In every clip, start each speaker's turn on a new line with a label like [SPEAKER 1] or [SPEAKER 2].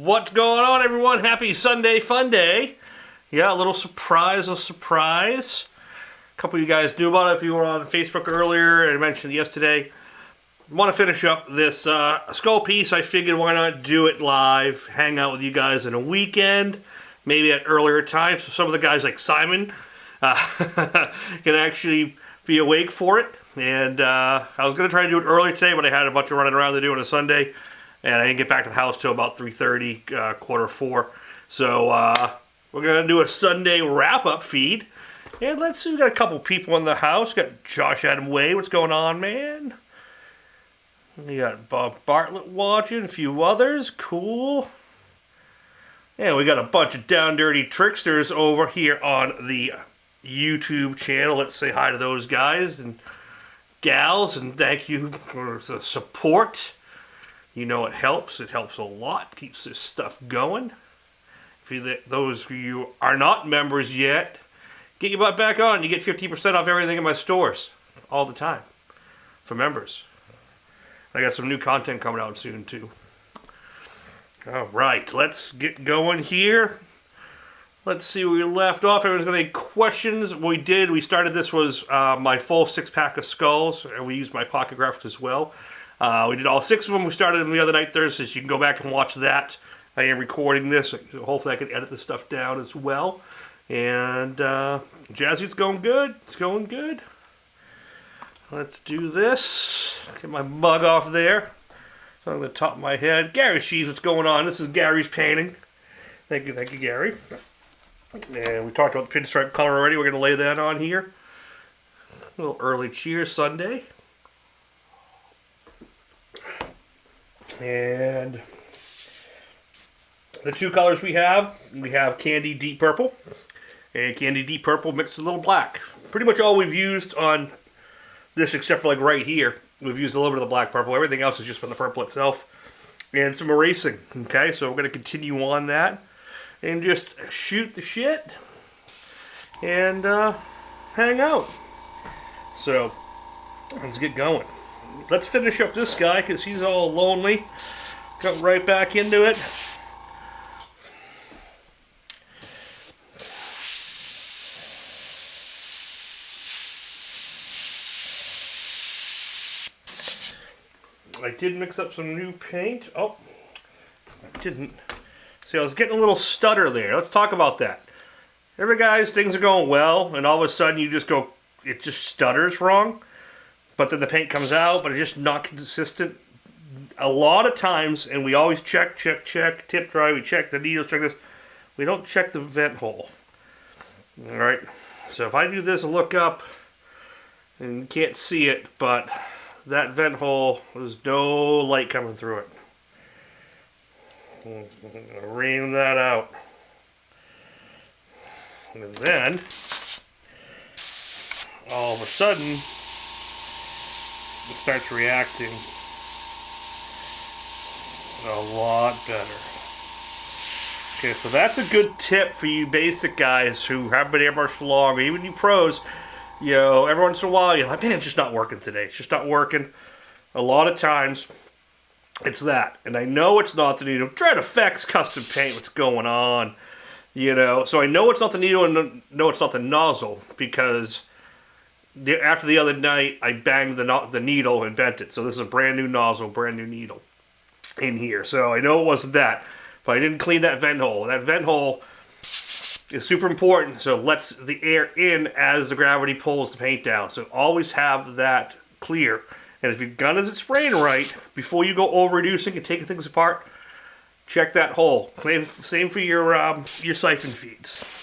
[SPEAKER 1] What's going on, everyone? Happy Sunday fun day. Yeah, a little surprise, A couple of you guys knew about it if you were on Facebook earlier, and I mentioned it yesterday. I want to finish up this skull piece. I figured why not do it live, hang out with you guys in a weekend, maybe at earlier times, so some of the guys like Simon can actually be awake for it. And I was going to try to do it earlier today, but I had a bunch of running around to do on a Sunday, and I didn't get back to the house till about 3:30, quarter 4. So we're going to do a Sunday wrap-up feed. And let's see, we got a couple people in the house. Got Josh Adam Wade. What's going on, man? We got Bob Bartlett watching, a few others. Cool. And we got a bunch of down dirty tricksters over here on the YouTube channel. Let's say hi to those guys and gals, and thank you for the support. You know it helps a lot, keeps this stuff going. If those of you who are not members yet, get your butt back on. You get 50% off everything in my stores all the time for members. I got some new content coming out soon too. Alright, let's get going here. Let's see where we left off. Everyone's got any questions? We started this was my full 6-pack of skulls, and we used my pocket graphics as well. We did all 6 of them. We started them the other night Thursday, so you can go back and watch that. I am recording this, so hopefully I can edit this stuff down as well. And Jazzy, it's going good. It's going good. Let's do this. Get my mug off there. So on the top of my head. Gary Sheaves, what's going on? This is Gary's painting. Thank you, Gary. And we talked about the pinstripe color already. We're going to lay that on here. A little early cheers Sunday. And the 2 colors we have Candy Deep Purple and Candy Deep Purple mixed with a little black. Pretty much all we've used on this, except for like right here, we've used a little bit of the black purple. Everything else is just from the purple itself. And some erasing. Okay, so we're going to continue on that and just shoot the shit and hang out. So let's get going. Let's finish up this guy because he's all lonely. Got right back into it. I did mix up some new paint. Oh, I didn't. See, I was getting a little stutter there. Let's talk about that. Every guys, things are going well, and all of a sudden you just go, it just stutters wrong. But then the paint comes out, but it's just not consistent. A lot of times, and we always check, tip dry, we check the needles, check this. We don't check the vent hole. Alright, so if I do this and look up, and you can't see it, but that vent hole, there's no light coming through it. I'm going to ream that out. And then, all of a sudden, it starts reacting a lot better. Okay, so that's a good tip for you basic guys who haven't been airbrushed long, or even you pros. You know, every once in a while, you're like, man, it's just not working today. It's just not working. A lot of times, it's that. And I know it's not the needle. Dread Effects custom paint, what's going on? You know, so I know it's not the needle and know it's not the nozzle because after the other night, I banged the needle and bent it. So this is a brand new nozzle, brand new needle in here. So I know it wasn't that. But I didn't clean that vent hole. That vent hole is super important, so it lets the air in as the gravity pulls the paint down. So always have that clear. And if your gun isn't spraying right, before you go over-reducing and taking things apart, check that hole. Same for your siphon feeds.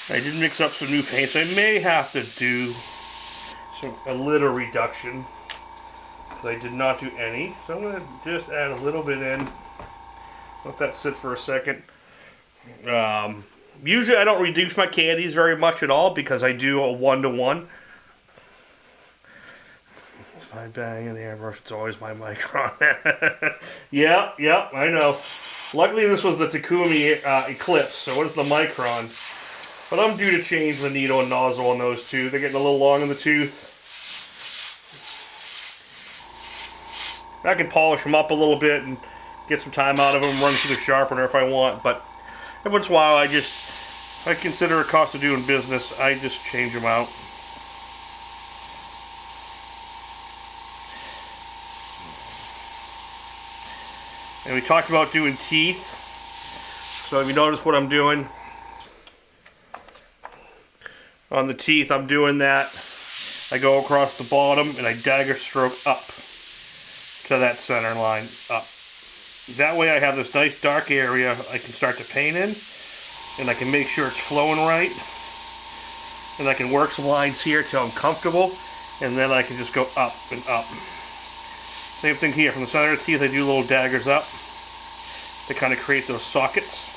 [SPEAKER 1] I did mix up some new paints. I may have to do a little reduction. I did not do any, so I'm going to just add a little bit in. Let that sit for a second. Usually I don't reduce my candies very much at all because I do a 1-to-1. If I bang in the airbrush, it's always my micron. Yep, I know. Luckily this was the Takumi Eclipse, so what is the micron? But I'm due to change the needle and nozzle on those two. They're getting a little long in the tooth. I can polish them up a little bit and get some time out of them, run through the sharpener if I want, but every once in a while I consider it cost of doing business. I just change them out. And we talked about doing teeth. So if you notice what I'm doing on the teeth, I'm doing that. I go across the bottom and I dagger stroke up to that center line, up. That way I have this nice dark area I can start to paint in, and I can make sure it's flowing right. And I can work some lines here till I'm comfortable, and then I can just go up and up. Same thing here, from the center of the teeth I do little daggers up to kind of create those sockets.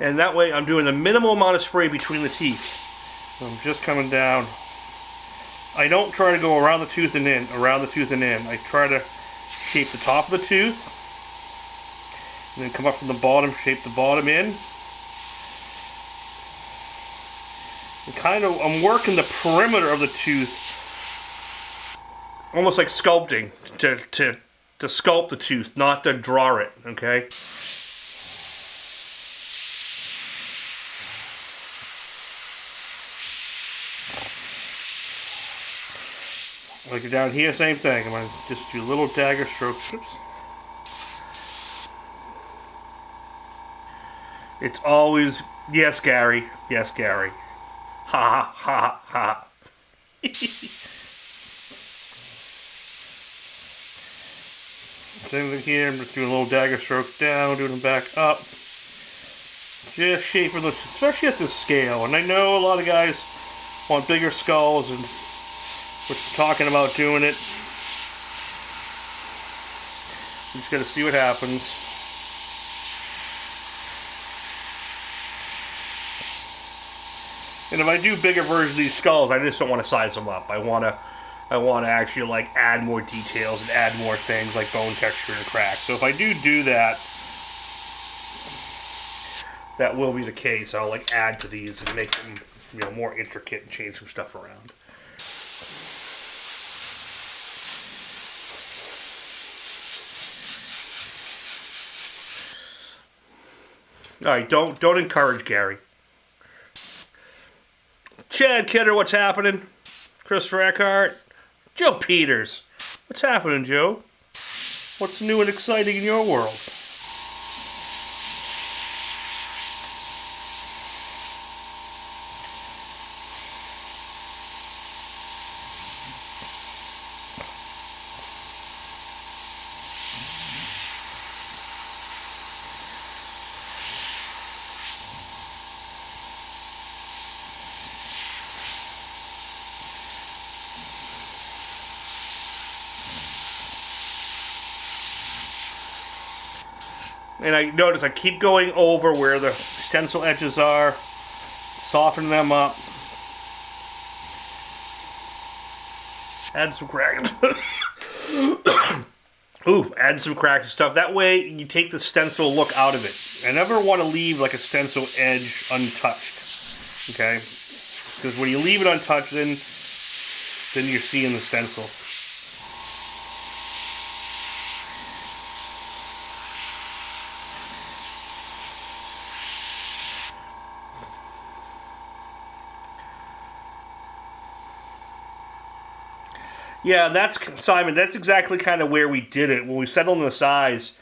[SPEAKER 1] And that way I'm doing the minimal amount of spray between the teeth. So I'm just coming down. I don't try to go around the tooth and in, around the tooth and in. I try to shape the top of the tooth, and then come up from the bottom, shape the bottom in. And kind of, I'm working the perimeter of the tooth, almost like sculpting, to sculpt the tooth, not to draw it, okay? Like down here, same thing. I'm going to just do little dagger strokes. Oops. It's always, yes, Gary. Yes, Gary. Ha ha ha ha. Same thing here. I'm just doing a little dagger stroke down, doing them back up. Just shaping those, especially at this scale. And I know a lot of guys want bigger skulls and we're talking about doing it. I'm just going to see what happens. And if I do bigger versions of these skulls, I just don't want to size them up. I want to actually like add more details and add more things like bone texture and cracks. So if I do that, that will be the case. I'll like add to these and make them, you know, more intricate and change some stuff around. Alright, don't encourage Gary. Chad Kidder, what's happening? Christopher Eckhart. Joe Peters. What's happening, Joe? What's new and exciting in your world? And I notice I keep going over where the stencil edges are, soften them up, add some cracks. Ooh, add some cracks and stuff. That way you take the stencil look out of it. I never want to leave like a stencil edge untouched, okay? Because when you leave it untouched, then you're seeing the stencil. Yeah, that's, Simon, that's exactly kind of where we did it, when we settled on the size.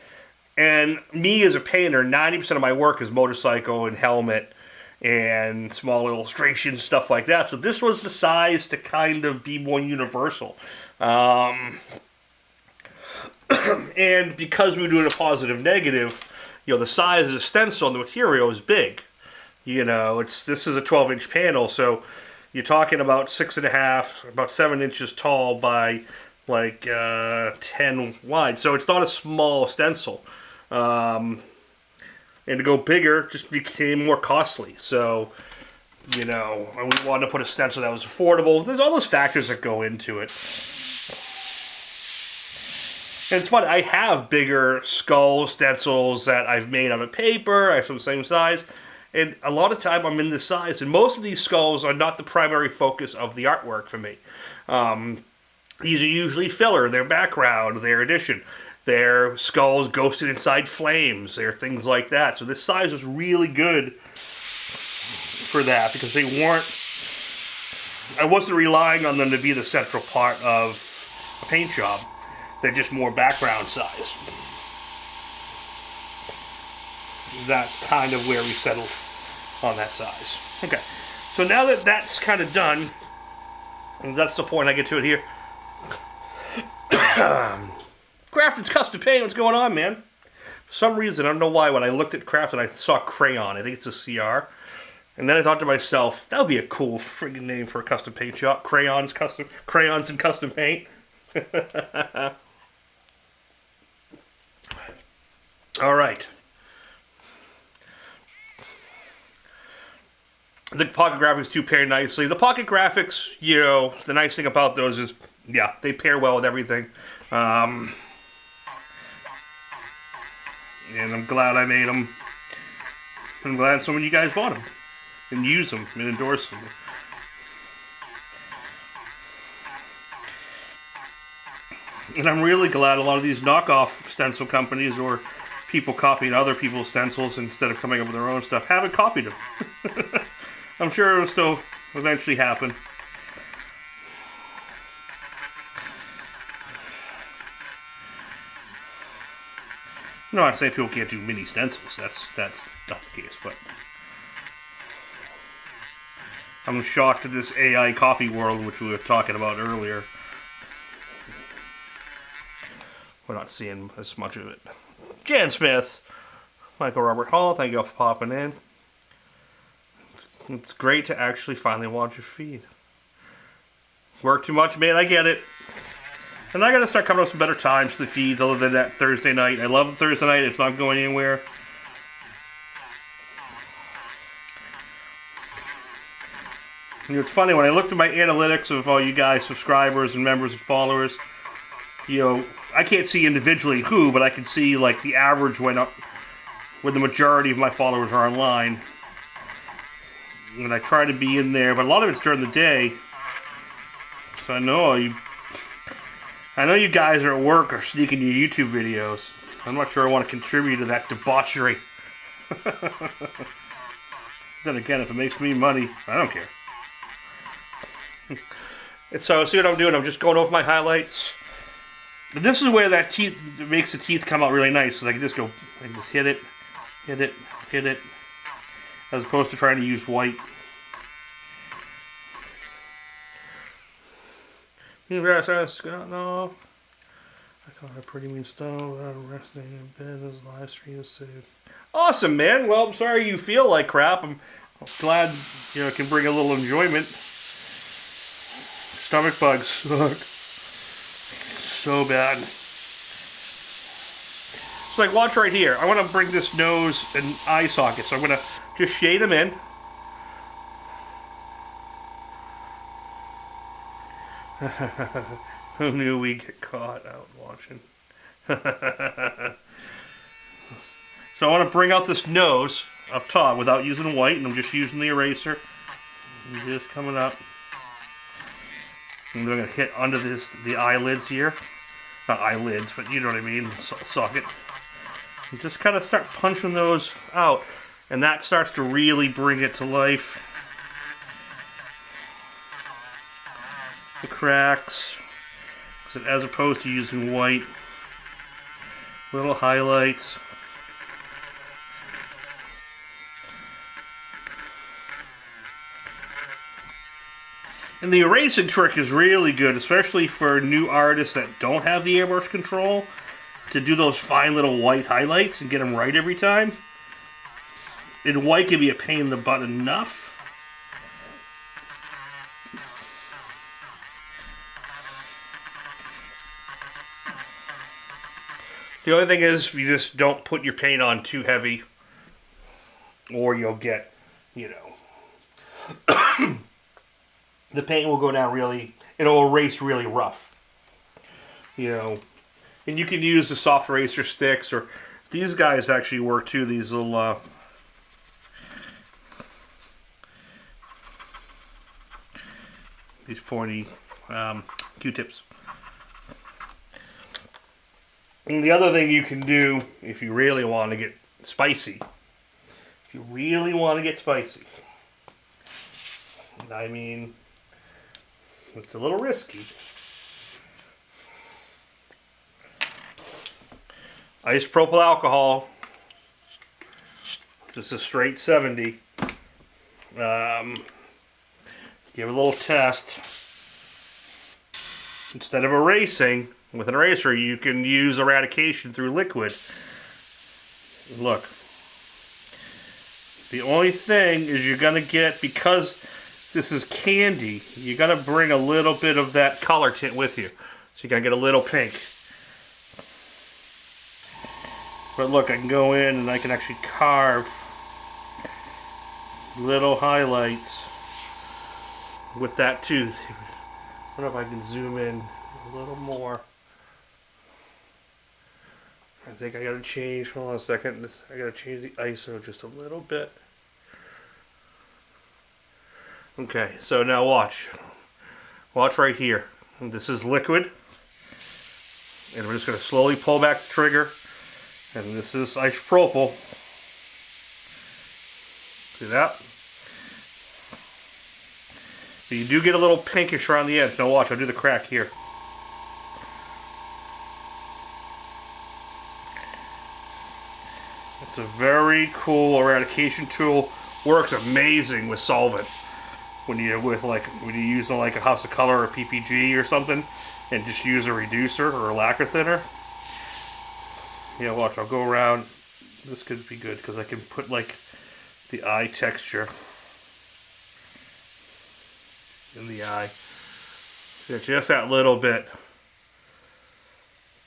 [SPEAKER 1] And me as a painter, 90% of my work is motorcycle and helmet and small illustrations, stuff like that. So this was the size to kind of be more universal. And because we were doing a positive negative, you know, the size of the stencil and the material is big. You know, this is a 12-inch panel, so you're talking about 6.5, about 7 inches tall by like 10 wide. So it's not a small stencil. And to go bigger just became more costly. So, you know, we wanted to put a stencil that was affordable. There's all those factors that go into it. And it's fun. I have bigger skull stencils that I've made out of paper. I have some same size. And a lot of time I'm in this size, and most of these skulls are not the primary focus of the artwork for me. These are usually filler, they're background, they're addition. They're skulls ghosted inside flames, they're things like that. So this size was really good for that because they weren't, I wasn't relying on them to be the central part of a paint job. They're just more background size. That's kind of where we settled on that size. Okay, so now that that's kind of done, and that's the point I get to it here. Crafton's Custom Paint, what's going on, man? For some reason, I don't know why, when I looked at Crafton, I saw Crayon. I think it's a CR. And then I thought to myself, that would be a cool friggin' name for a custom paint shop. Crayons and Custom Paint. All right. The pocket graphics do pair nicely. The pocket graphics, you know, the nice thing about those is, yeah, they pair well with everything. And I'm glad I made them. I'm glad some of you guys bought them and use them and endorse them. And I'm really glad a lot of these knockoff stencil companies or people copying other people's stencils instead of coming up with their own stuff haven't copied them. I'm sure it'll still eventually happen. I'm not saying people can't do mini stencils. That's not the case, but I'm shocked at this AI copy world, which we were talking about earlier. We're not seeing as much of it. Jan Smith, Michael Robert Hall, thank you all for popping in. It's great to actually finally watch your feed. Work too much, man, I get it. And I gotta start coming up with some better times for the feeds other than that Thursday night. I love the Thursday night, it's not going anywhere. You know, it's funny, when I looked at my analytics of all you guys, subscribers and members and followers, you know, I can't see individually who, but I can see like the average went up when the majority of my followers are online. And I try to be in there, but a lot of it's during the day. So I know you guys are at work or sneaking your YouTube videos. I'm not sure I want to contribute to that debauchery. Then again, if it makes me money, I don't care. And so see what I'm doing? I'm just going over my highlights. But this is where that teeth makes the teeth come out really nice. Because I can just go, I can just hit it, hit it, hit it, as opposed to trying to use white. No, I thought a pretty mean stone without resting in bed. This live stream is saved. Awesome, man. Well, I'm sorry you feel like crap. I'm glad you know it can bring a little enjoyment. Stomach bugs suck so bad. So like, watch right here. I want to bring this nose and eye socket. So I'm gonna just shade them in. Who knew we'd get caught out watching? So I want to bring out this nose up top without using white, and I'm just using the eraser. And just coming up. And then I'm going to hit under the eyelids here. Not eyelids, but you know what I mean, socket. And just kind of start punching those out. And that starts to really bring it to life. The cracks, as opposed to using white, little highlights. And the erasing trick is really good, especially for new artists that don't have the airbrush control, to do those fine little white highlights and get them right every time. And white can be a pain in the butt enough. The only thing is, you just don't put your paint on too heavy, or you'll get, you know, the paint will go down really, it'll erase really rough, you know. And you can use the soft eraser sticks, or these guys actually work too, these little, these pointy Q-tips. And the other thing you can do if you really want to get spicy, I mean, it's a little risky. Isopropyl alcohol. This is straight 70. Give it a little test. Instead of erasing with an eraser, you can use eradication through liquid. Look. The only thing is you're going to get, because this is candy, you're going to bring a little bit of that color tint with you. So you're going to get a little pink. But look, I can go in and I can actually carve little highlights with that tooth. I wonder if I can zoom in a little more. I think I gotta change, hold on a second, I gotta change the ISO just a little bit. Okay, so now watch. Watch right here. This is liquid. And we're just gonna slowly pull back the trigger. And this is isopropyl. See that? So you do get a little pinkish around the edge. Now watch, I'll do the crack here. It's a very cool eradication tool. Works amazing with solvent. When you use like a House of Color or PPG or something, and just use a reducer or a lacquer thinner. Yeah, watch. I'll go around. This could be good because I can put like the eye texture in the eye. Yeah, just that little bit.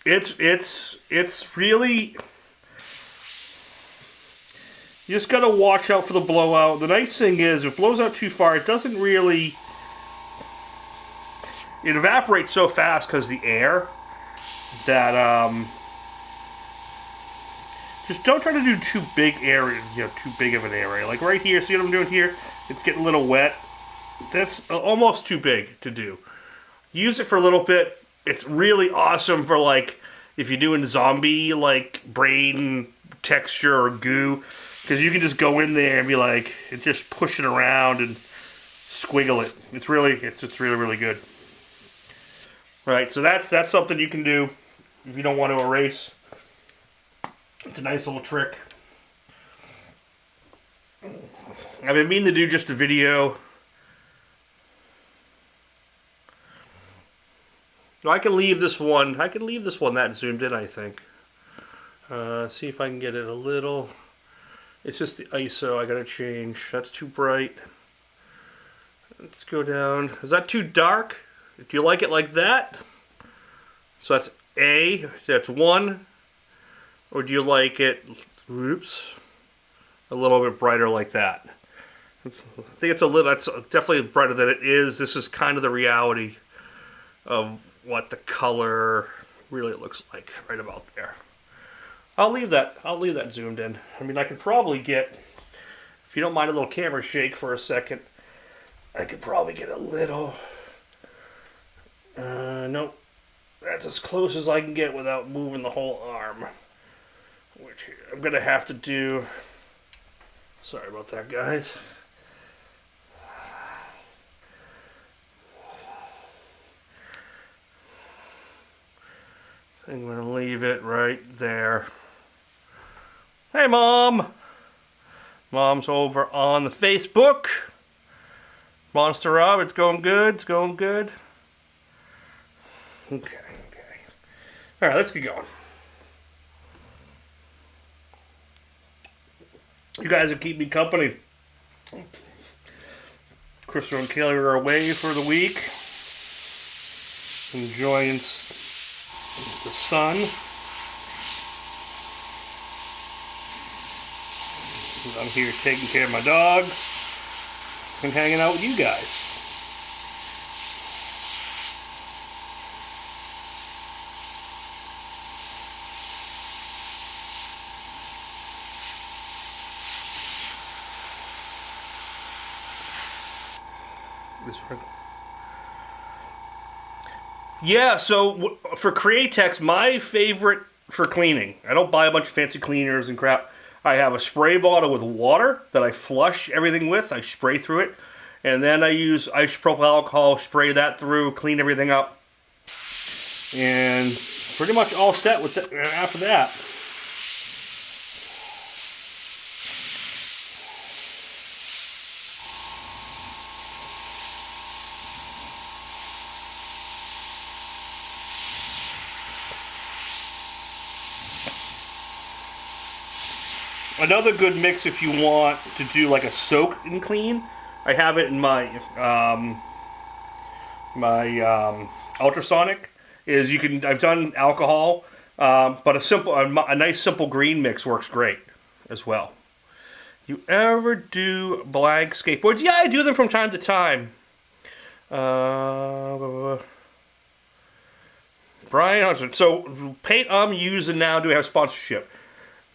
[SPEAKER 1] It's really. You just gotta watch out for the blowout. The nice thing is, if it blows out too far, it doesn't really. It evaporates so fast because the air that just don't try to do too big area, too big of an area. Like right here, see what I'm doing here? It's getting a little wet. That's almost too big to do. Use it for a little bit. It's really awesome for like if you're doing zombie like brain texture or goo. Because you can just go in there and be like, just push it around and squiggle it. It's really good. All right, so that's something you can do if you don't want to erase. It's a nice little trick. I've been meaning to do just a video. No, I can leave this one. I can leave this one that zoomed in, I think. See if I can get it a little. It's just the ISO I gotta change. That's too bright. Let's go down. Is that too dark? Do you like it like that? So that's A, that's 1. Or do you like it, oops, a little bit brighter like that? I think it's a little, that's definitely brighter than it is. This is kind of the reality of what the color really looks like right about there. I'll leave that zoomed in. I mean, I could probably get, if you don't mind a little camera shake for a second, I could probably get a little, nope, that's as close as I can get without moving the whole arm, which I'm gonna have to do. Sorry about that, guys. I'm gonna leave it right there. Hey, Mom! Mom's over on the Facebook. Monster Rob, it's going good, it's going good. Okay. Alright, let's get going. You guys will keep me company. Crystal and Kaylee are away for the week. Enjoying the sun. I'm here taking care of my dogs and hanging out with you guys. Yeah, so for Createx, my favorite for cleaning. I don't buy a bunch of fancy cleaners and crap. I have a spray bottle with water that I flush everything with. I spray through it. And then I use isopropyl alcohol, spray that through, clean everything up. And pretty much all set with it after that. Another good mix if you want to do like a soak and clean. I have it in my ultrasonic. Is you can I've done alcohol, but a nice simple green mix works great as well. You ever do blank skateboards? Yeah, I do them from time to time. Brian Hudson. So paint I'm using now. Do I have sponsorship?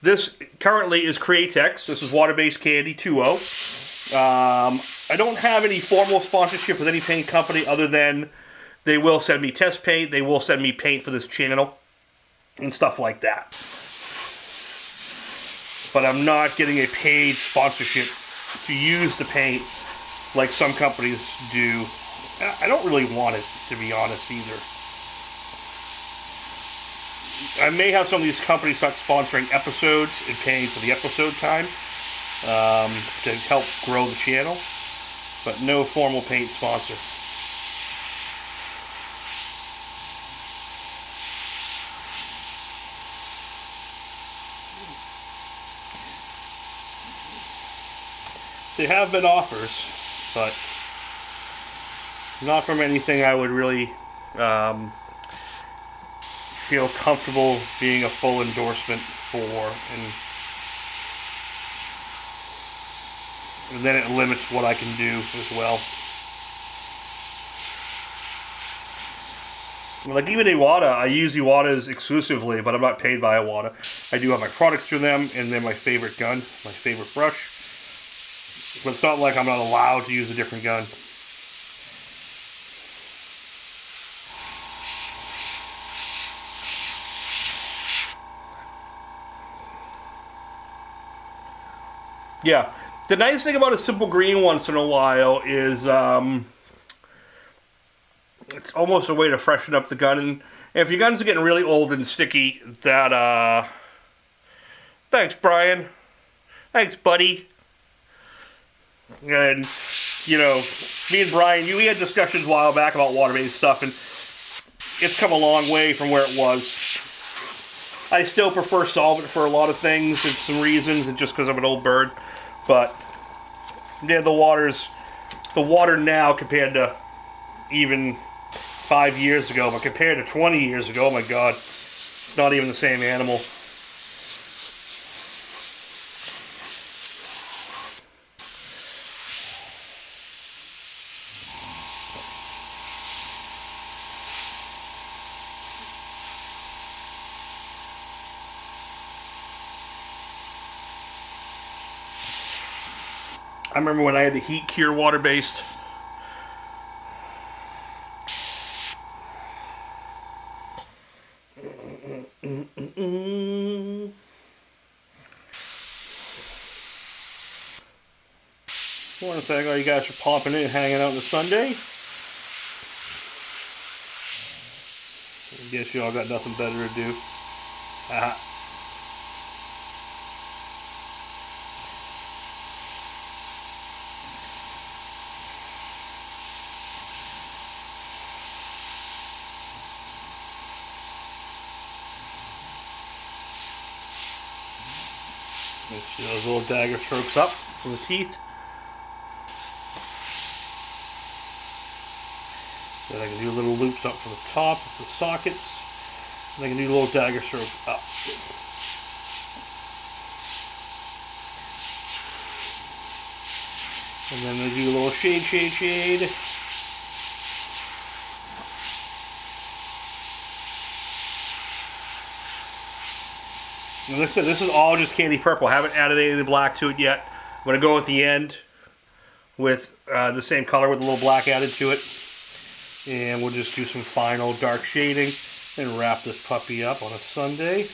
[SPEAKER 1] This currently is Createx. This is water-based candy 2.0. I don't have any formal sponsorship with any paint company other than they will send me test paint. They will send me paint for this channel and stuff like that. But I'm not getting a paid sponsorship to use the paint like some companies do. I don't really want it, to be honest, either. I may have some of these companies start sponsoring episodes and paying for the episode time to help grow the channel, but no formal paint sponsor. There have been offers, but not from anything I would really feel comfortable being a full endorsement for, and then it limits what I can do as well. Like even Iwata, I use Iwatas exclusively, but I'm not paid by Iwata. I do have my products through them, and they're my favorite gun, my favorite brush. But it's not like I'm not allowed to use a different gun. Yeah, the nice thing about a simple green once in a while is it's almost a way to freshen up the gun. And if your guns are getting really old and sticky, that thanks, Brian. Thanks, buddy. And you know, me and Brian, we had discussions a while back about water-based stuff, and it's come a long way from where it was. I still prefer solvent for a lot of things and some reasons, and just because I'm an old bird. But yeah, the water now compared to even 5 years ago, but compared to 20 years ago, oh my God, it's not even the same animal. I remember when I had the heat cure water-based. Want to thank all you guys for popping in and hanging out on the Sunday. I guess you all got nothing better to do. See those little dagger strokes up from the teeth. Then I can do little loops up from the top of the sockets. And I can do little dagger strokes up. And then I do a little shade. And like I said, this is all just candy purple. I haven't added any of the black to it yet. I'm going to go at the end with the same color with a little black added to it. And we'll just do some final dark shading and wrap this puppy up on a Sunday.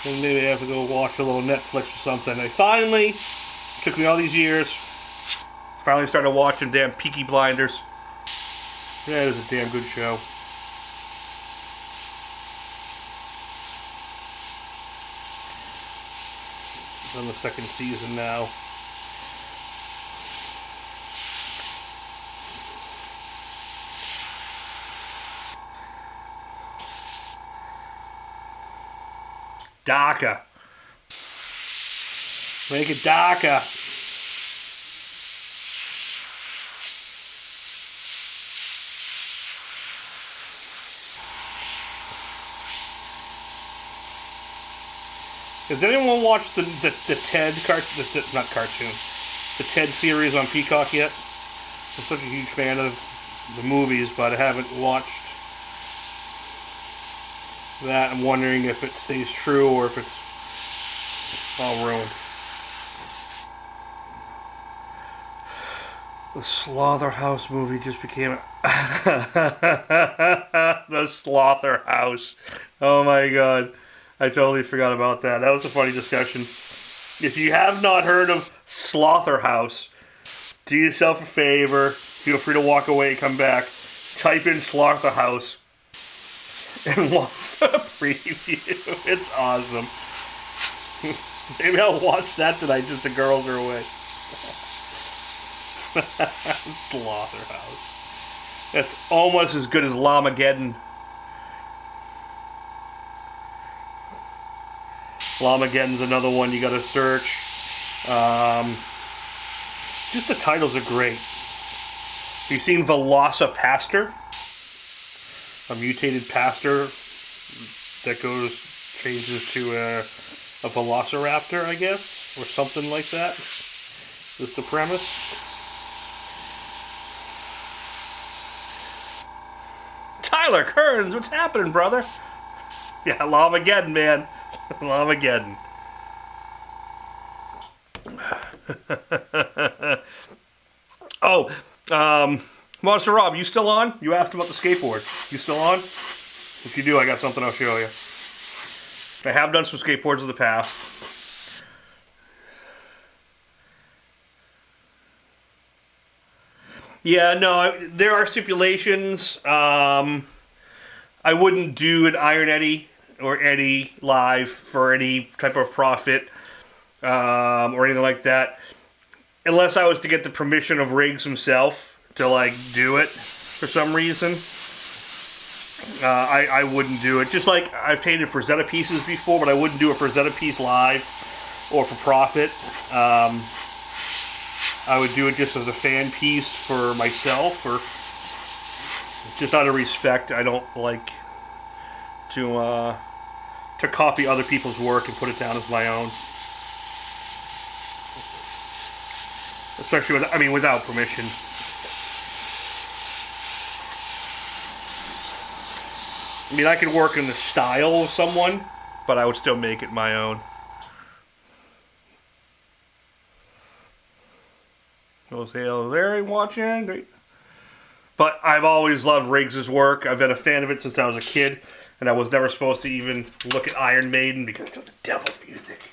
[SPEAKER 1] And maybe I have to go watch a little Netflix or something. I finally, took me all these years, finally started watching damn Peaky Blinders. Yeah, it is a damn good show. It's on the second season now. Darker. Make it darker. Has anyone watched the Ted not cartoon, the Ted series on Peacock yet? I'm such a huge fan of the movies, but I haven't watched that. I'm wondering if it stays true or if it's all ruined. The Slaughterhouse movie just became the Slaughterhouse. Oh my god. I totally forgot about that. That was a funny discussion. If you have not heard of Slaughterhouse, do yourself a favor. Feel free to walk away, come back. Type in Slaughterhouse and watch the preview. It's awesome. Maybe I'll watch that tonight just the girls are away. Slaughterhouse. That's almost as good as Llamageddon. Llamageddon's another one you gotta search. Just the titles are great. Have you seen Velocipastor? A mutated pastor that changes to a velociraptor, I guess, or something like that. Is the premise. Tyler Kearns, what's happening, brother? Yeah, Llamageddon, man. Llamageddon. Oh, Monster Rob, you still on? You asked about the skateboard. You still on? If you do, I got something I'll show you. I have done some skateboards in the past. Yeah, no, there are stipulations. I wouldn't do an Iron Eddie or Eddie live for any type of profit or anything like that, unless I was to get the permission of Riggs himself to like do it for some reason. I wouldn't do it. Just like I've painted for Zeta pieces before, but I wouldn't do it for Zeta piece live or for profit. I would do it just as a fan piece for myself, or just out of respect. I don't like to copy other people's work and put it down as my own. Especially without permission. I mean, I could work in the style of someone, but I would still make it my own. Hello, Larry watching. Great. But I've always loved Riggs' work. I've been a fan of it since I was a kid, and I was never supposed to even look at Iron Maiden because of the devil music.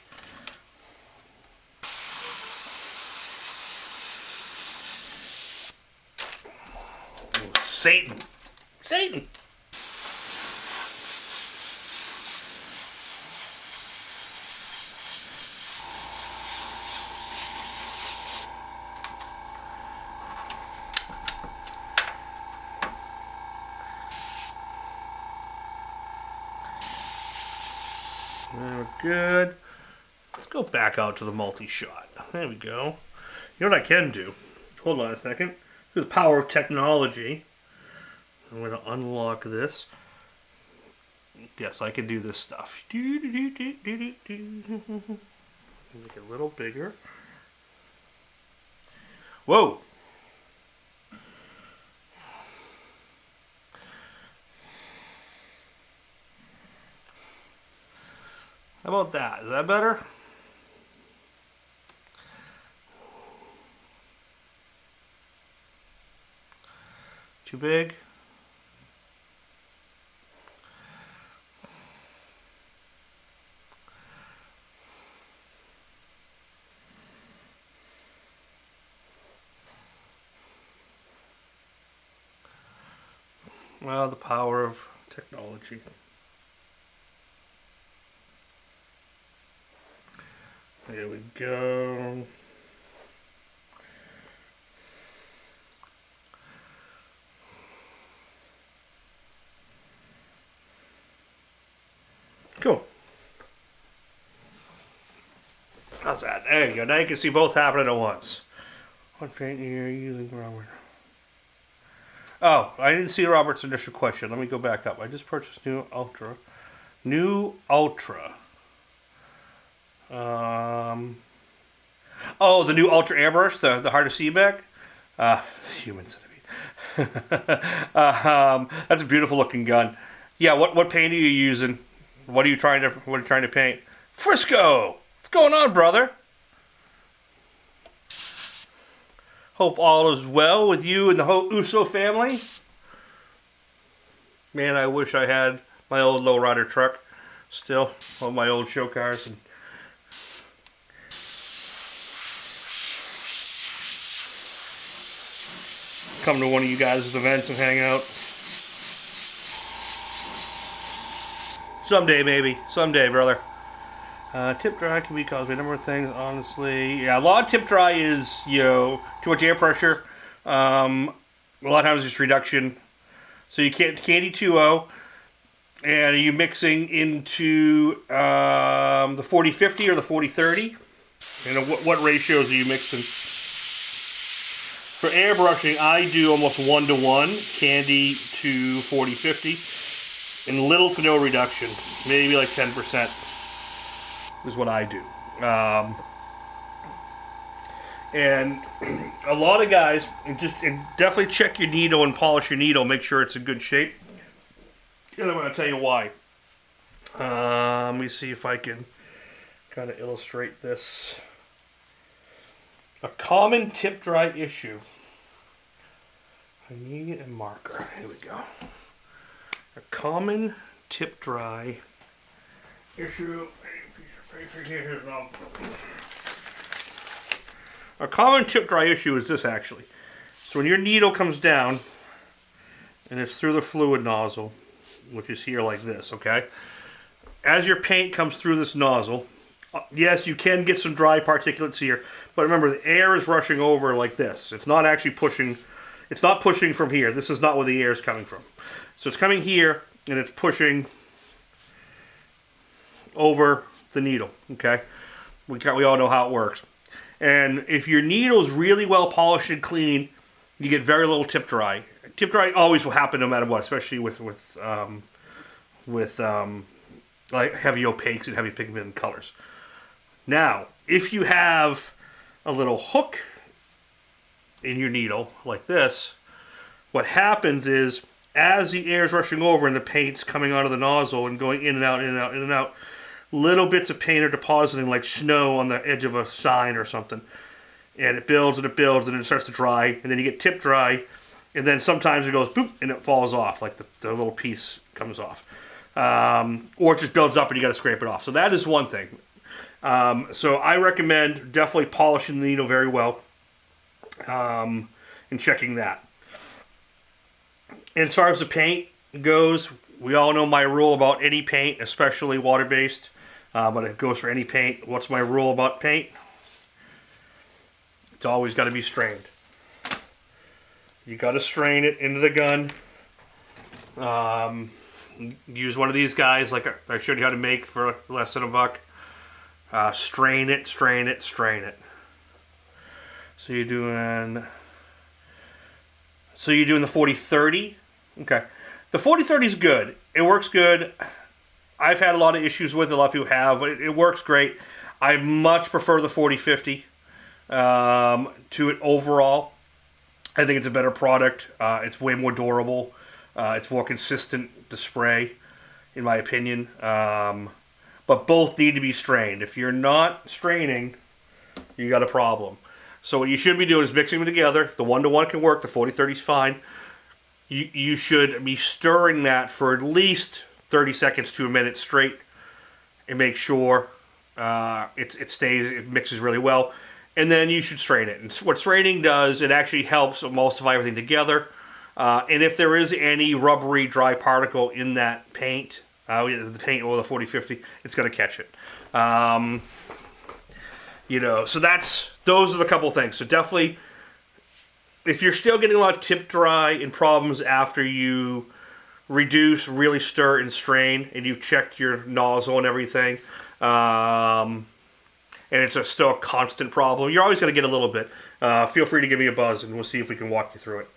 [SPEAKER 1] Oh, Satan. Satan. We're good. Let's go back out to the multi-shot. There we go. You know what I can do? Hold on a second. Through the power of technology, I'm going to unlock this. Yes, I can do this stuff. Make it a little bigger. Whoa! How about that? Is that better? Too big? Well, the power of technology. There we go. Cool. How's that? There you go. Now you can see both happening at once. What paint you're using, Robert? Oh, I didn't see Robert's initial question. Let me go back up. I just purchased new Ultra. New Ultra. Oh, the new Ultra Airbrush, the hard to see back. Human centipede. That's a beautiful looking gun. Yeah, what paint are you using? What are you trying to paint? Frisco! What's going on, brother? Hope all is well with you and the whole Uso family. Man, I wish I had my old lowrider truck still, all my old show cars. And come to one of you guys' events and hang out. Someday, maybe. Someday, brother. Tip dry can be caused by a number of things, honestly. Yeah, a lot of tip dry is, too much air pressure. A lot of times it's just reduction. So you can't E2O. And are you mixing into the 40-50 or the 40-30? And what ratios are you mixing? For airbrushing, I do almost 1-to-1, candy to 40-50. And little to no reduction. Maybe like 10%. Is what I do. And a lot of guys, and definitely check your needle and polish your needle, make sure it's in good shape. And I'm going to tell you why. Let me see if I can kind of illustrate this. A common tip dry issue. I need a marker. Here we go. A common tip dry issue. A common tip dry issue is this, actually. So when your needle comes down and it's through the fluid nozzle, which is here like this, okay? As your paint comes through this nozzle, yes, you can get some dry particulates here, but remember the air is rushing over like this. It's not actually pushing, it's not pushing from here. This is not where the air is coming from. So it's coming here and it's pushing over the needle, okay? We all know how it works. And if your needle is really well polished and clean, you get very little tip dry. Tip dry always will happen no matter what, especially with like heavy opaques and heavy pigmented colors. Now, if you have a little hook in your needle like this, what happens is as the air is rushing over and the paint's coming out of the nozzle and going in and out, in and out, in and out, little bits of paint are depositing like snow on the edge of a sign or something. And it builds and it builds and it starts to dry. And then you get tip dry. And then sometimes it goes boop and it falls off. Like the little piece comes off. Or it just builds up and you got to scrape it off. So that is one thing. So I recommend definitely polishing the needle very well. And checking that. And as far as the paint goes, we all know my rule about any paint, especially water-based. But it goes for any paint. What's my rule about paint? It's always got to be strained. You got to strain it into the gun. Use one of these guys like I showed you how to make for less than $1. Strain it, strain it, strain it. So you're doing the 40-30. Okay. The 40-30 is good. It works good. I've had a lot of issues with it. A lot of people have, but it works great. I much prefer the 40-50 to it overall. I think it's a better product. It's way more durable. It's more consistent to spray, in my opinion. But both need to be strained. If you're not straining, you got a problem. So what you should be doing is mixing them together. The 1-to-1 can work. The 40-30 is fine. You should be stirring that for at least 30 seconds to a minute straight and make sure it mixes really well. And then you should strain it. And what straining does, it actually helps emulsify everything together. And if there is any rubbery dry particle in that paint, the paint or the 4050, it's going to catch it. You know, so those are the couple things. So definitely, if you're still getting a lot of tip dry and problems after you reduce, really stir and strain, and you've checked your nozzle and everything, and it's still a constant problem, you're always going to get a little bit. Feel free to give me a buzz, and we'll see if we can walk you through it.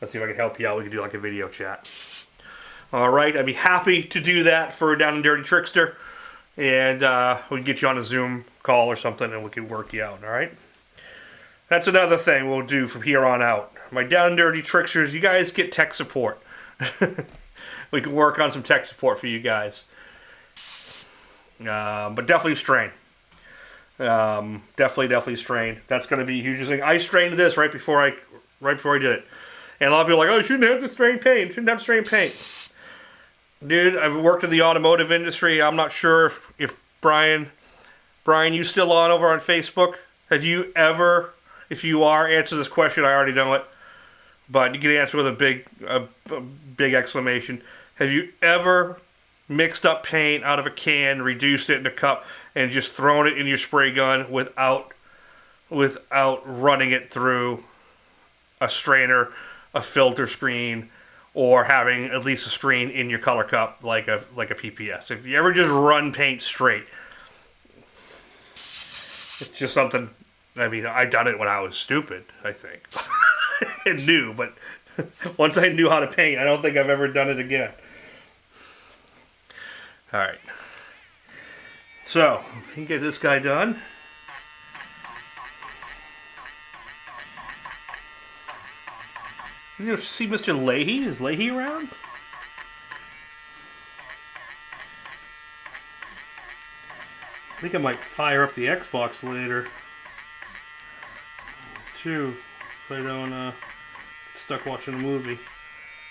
[SPEAKER 1] Let's see if I can help you out. We can do like a video chat. All right, I'd be happy to do that for Down and Dirty Trickster, and we can get you on a Zoom call or something, and we can work you out. All right. That's another thing we'll do from here on out. My Down and Dirty Tricksters, you guys get tech support. We can work on some tech support for you guys. But definitely strain. Definitely strain. That's going to be a huge thing. I strained this right before I did it. And a lot of people are like, oh, you shouldn't have to strain paint. You shouldn't have to strain paint. Dude, I've worked in the automotive industry. I'm not sure if Brian, you still on over on Facebook? Have you ever, if you are, answer this question. I already know it. But you can answer with a big exclamation. Have you ever mixed up paint out of a can, reduced it in a cup, and just thrown it in your spray gun without running it through a strainer, a filter screen, or having at least a screen in your color cup like a PPS? If you ever just run paint straight, it's just something. I mean, I done it when I was stupid, I think. And knew, but once I knew how to paint, I don't think I've ever done it again. Alright. So, we can get this guy done. You see Mr. Leahy? Is Leahy around? I think I might fire up the Xbox later, too, if I don't get stuck watching a movie.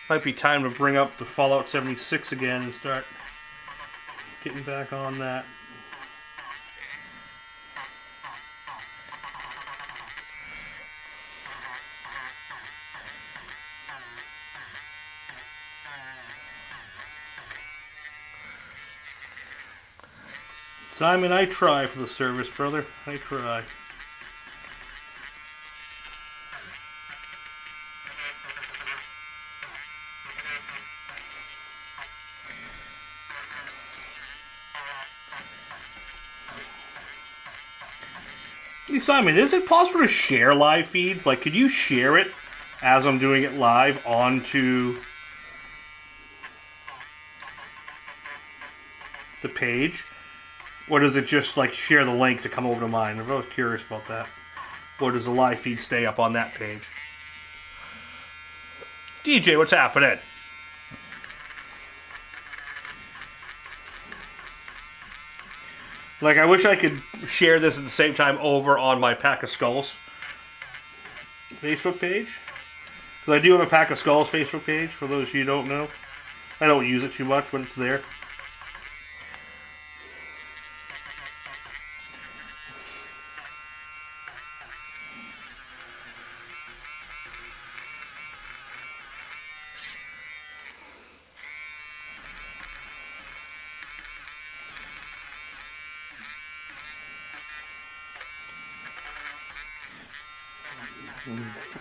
[SPEAKER 1] Might be time to bring up the Fallout 76 again and start getting back on that. Simon, I try for the service, brother. I try. Hey, Simon, is it possible to share live feeds? Like, could you share it as I'm doing it live onto the page? Or does it just, like, share the link to come over to mine? I'm always curious about that. Or does the live feed stay up on that page? DJ, what's happening? Like, I wish I could share this at the same time over on my Pack of Skullz Facebook page. Because I do have a Pack of Skullz Facebook page, for those of you who don't know. I don't use it too much, but it's there.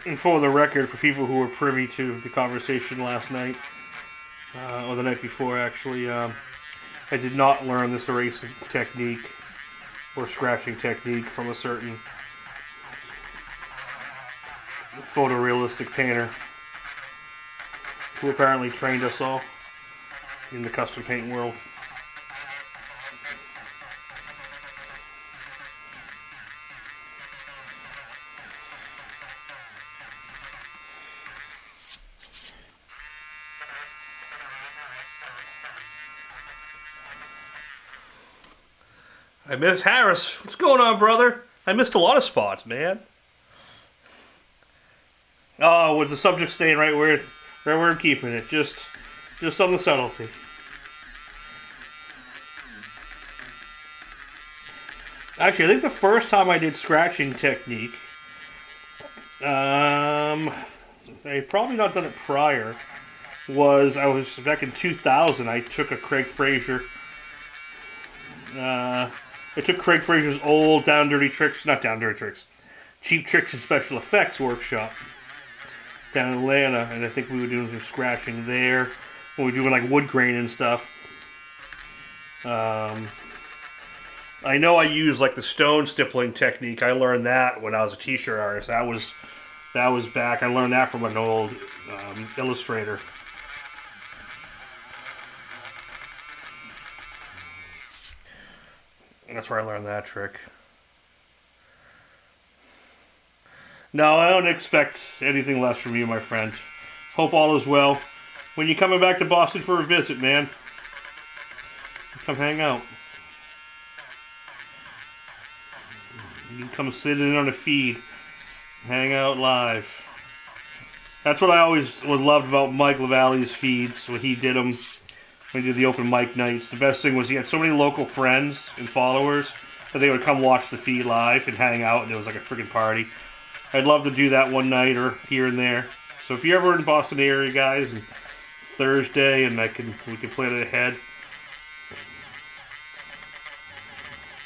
[SPEAKER 1] And for the record, for people who were privy to the conversation last night, or the night before actually, I did not learn this erasing technique or scratching technique from a certain photorealistic painter who apparently trained us all in the custom paint world. I miss Harris. What's going on, brother? I missed a lot of spots, man. Oh, with the subject staying right where we're keeping it, just on the subtlety. Actually, I think the first time I did scratching technique, I probably not done it prior, was I was back in 2000. I took a Craig Fraser. I took Craig Fraser's old Down Dirty Tricks, not Down Dirty Tricks, Cheap Tricks and Special Effects workshop down in Atlanta, and I think we were doing some scratching there. We were doing like wood grain and stuff. I know I used like the stone stippling technique. I learned that when I was a t-shirt artist. That was back. I learned that from an old illustrator. That's where I learned that trick. No, I don't expect anything less from you, my friend. Hope all is well. When you coming back to Boston for a visit, man, come hang out. You can come sit in on a feed, hang out live. That's what I always loved about Mike LaValle's feeds when he did them. When he did the open mic nights, the best thing was he had so many local friends and followers that they would come watch the feed live and hang out, and it was like a freaking party. I'd love to do that one night or here and there. So if you're ever in the Boston area, guys, and Thursday, and we can plan it ahead.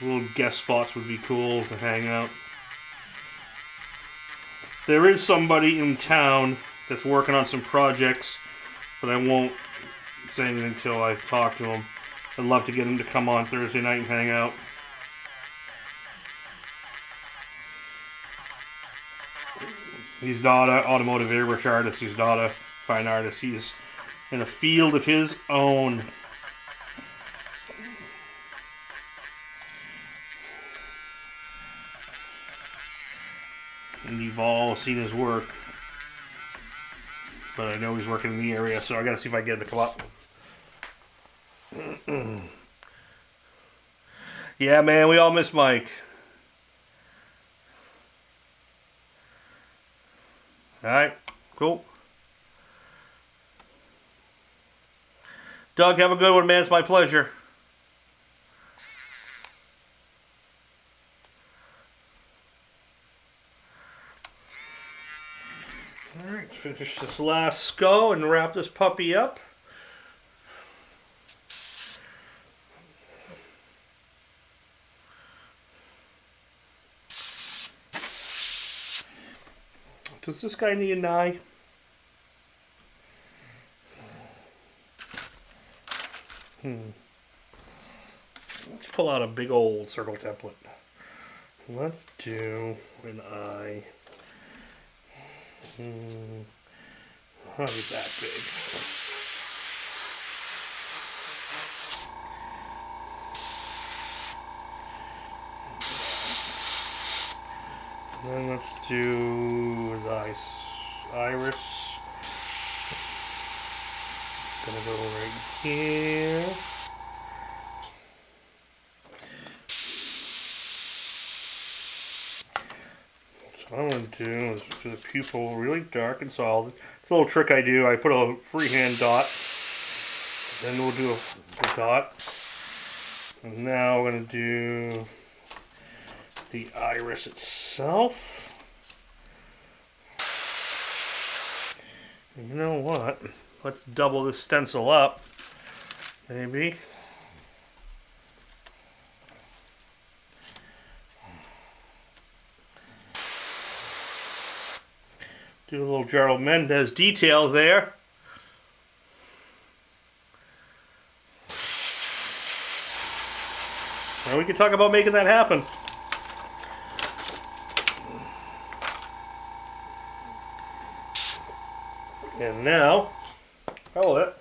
[SPEAKER 1] Little guest spots would be cool to hang out. There is somebody in town that's working on some projects, but I won't say anything until I talk to him. I'd love to get him to come on Thursday night and hang out. He's not an automotive airbrush artist. He's not a fine artist. He's in a field of his own. And you've all seen his work. But I know he's working in the area, so I gotta see if I can get him to come up. Yeah, man, we all miss Mike. Alright, cool. Doug, have a good one, man. It's my pleasure. Alright, let's finish this last skull and wrap this puppy up. Does this guy need an eye? Let's pull out a big old circle template. Let's do an eye. How is that big? Then let's do his iris. Gonna go right here. So what I'm gonna do is do the pupil really dark and solid. It's a little trick I do. I put a freehand dot. Then we'll do a dot. And now we're gonna do the iris itself. And you know what? Let's double this stencil up, maybe. Do a little Gerald Mendez detail there. Now we can talk about making that happen. And now, hold it.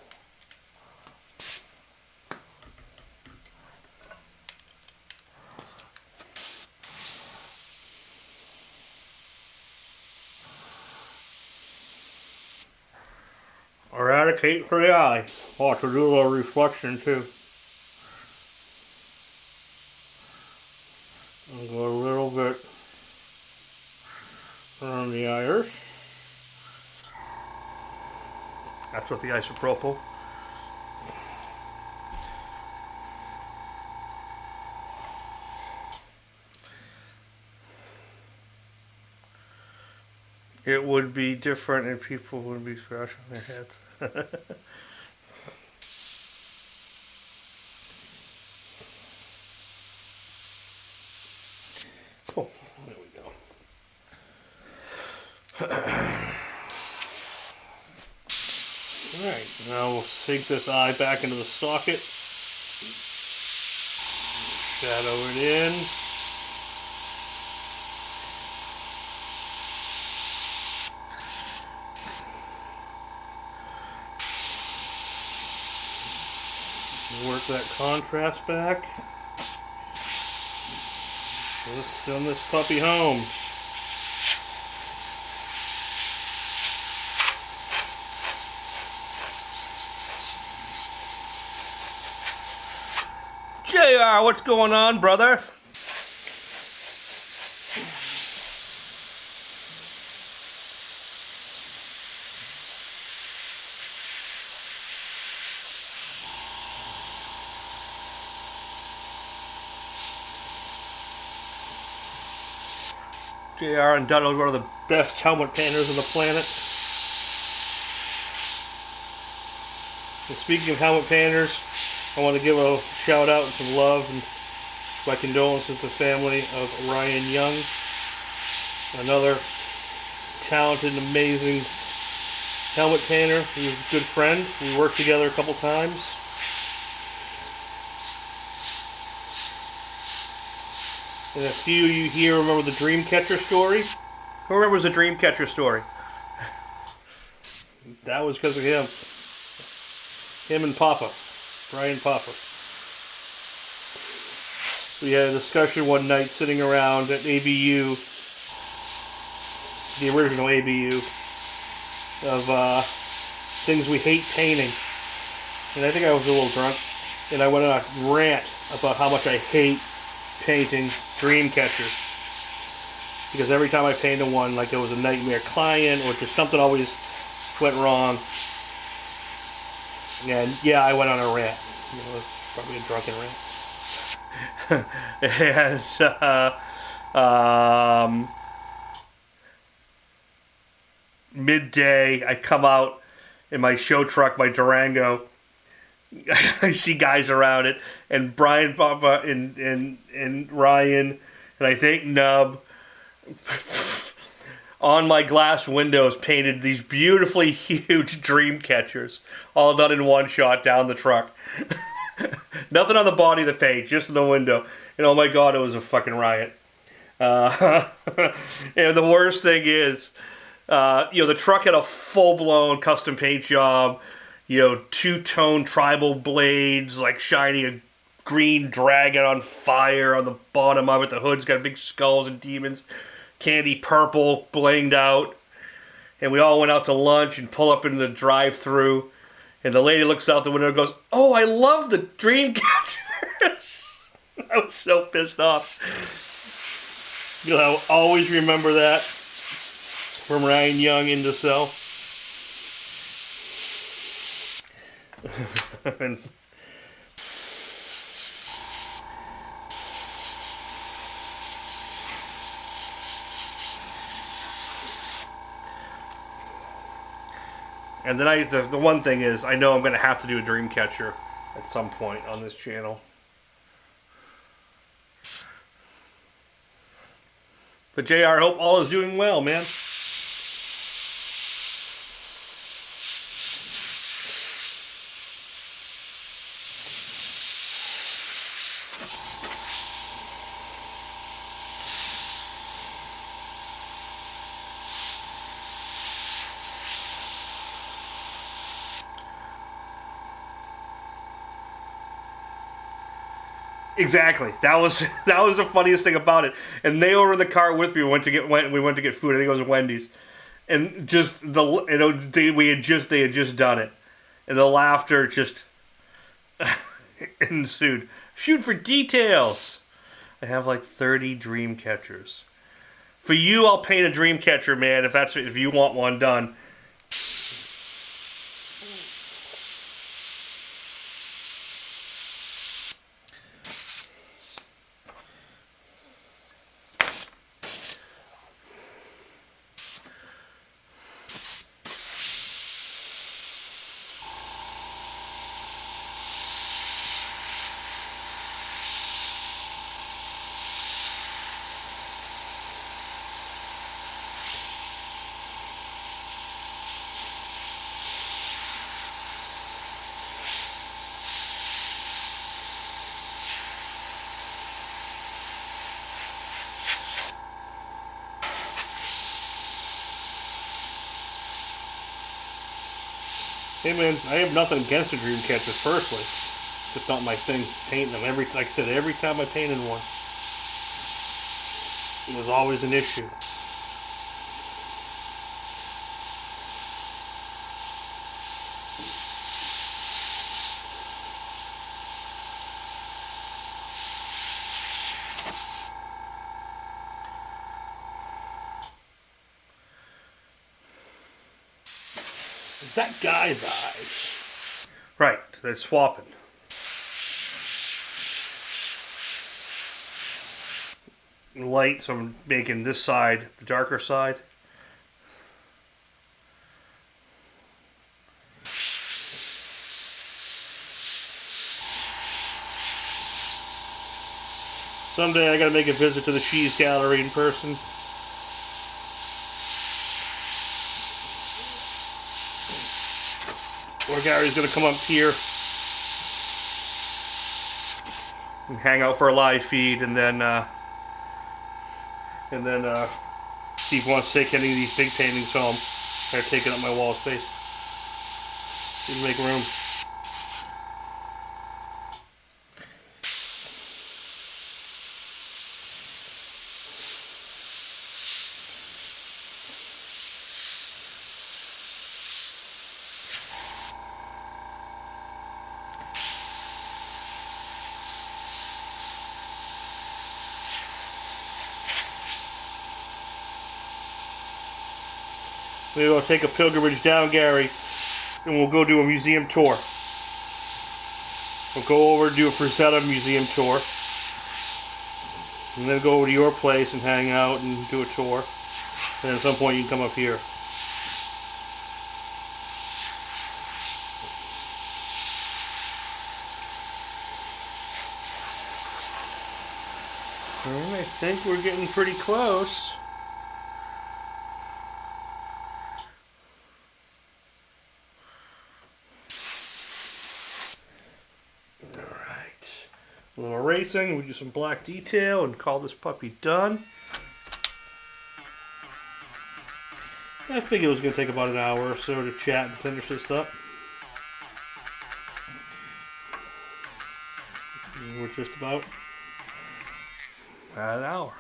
[SPEAKER 1] Eradicate for the eye. Oh, to do a little reflection too. I'll go a little bit around the iris. That's with the isopropyl. it would be different and people wouldn't be scratching their heads. Cool. There we go. Alright, now we'll sink this eye back into the socket. Shadow it in. Work that contrast back. Let's send this puppy home. JR, what's going on, brother? JR and Dutton are one of the best helmet painters on the planet. And speaking of helmet painters, I want to give a shout out and some love and my condolences to the family of Ryan Young, another talented, amazing helmet painter. He was a good friend. We worked together a couple times. And a few of you here remember the Dreamcatcher story? Who remembers the Dreamcatcher story? That was because of him. Him and Papa. Brian Papa. We had a discussion one night sitting around at ABU, the original ABU, of things we hate painting. And I think I was a little drunk. And I went on a rant about how much I hate painting Dreamcatchers, because every time I painted one, like it was a nightmare client or just something always went wrong. And yeah, I went on a rant. You know, it was probably a drunken rant. And midday, I come out in my show truck, my Durango. I see guys around it, and Brian, Papa, and Ryan, and I think Nub, on my glass windows painted these beautifully huge dream catchers, all done in one shot down the truck. Nothing on the body of the page, just in the window. And oh my god, it was a fucking riot. And the worst thing is, the truck had a full-blown custom paint job. Two-tone tribal blades, like shining a green dragon on fire on the bottom of it. The hood's got big skulls and demons. Candy purple, blinged out. And we all went out to lunch and pull up into the drive-thru. And the lady looks out the window and goes, "Oh, I love the Dreamcatchers." I was so pissed off. I'll always remember that. From Ryan Young into Cell. And then the one thing is, I know I'm going to have to do a Dreamcatcher at some point on this channel. But JR, I hope all is doing well, man. Exactly. That was the funniest thing about it. And they were in the car with me. We went to get food. I think it was Wendy's, and just they had just done it, and the laughter just ensued. Shoot for details. I have like 30 dream catchers. For you, I'll paint a dream catcher, man. If you want one done. Hey man, I have nothing against the dream catchers personally. Just not my thing. Painting them like I said, every time I painted one, it was always an issue. Is that guy's eyes? Right, they're swapping. Light, so I'm making this side the darker side. Someday I gotta make a visit to the Cheese Gallery in person. Or Gary's gonna come up here and hang out for a live feed, and then Steve wants to take any of these big paintings home. They're taking up my wall space. Need to make room. Maybe I'll take a pilgrimage down, Gary, and we'll go do a museum tour. We'll go over and do a Frazetta museum tour. And then go over to your place and hang out and do a tour. And then at some point you can come up here. Well, I think we're getting pretty close. A little erasing, we do some black detail and call this puppy done. I figured it was going to take about an hour or so to chat and finish this up. And we're just about at an hour.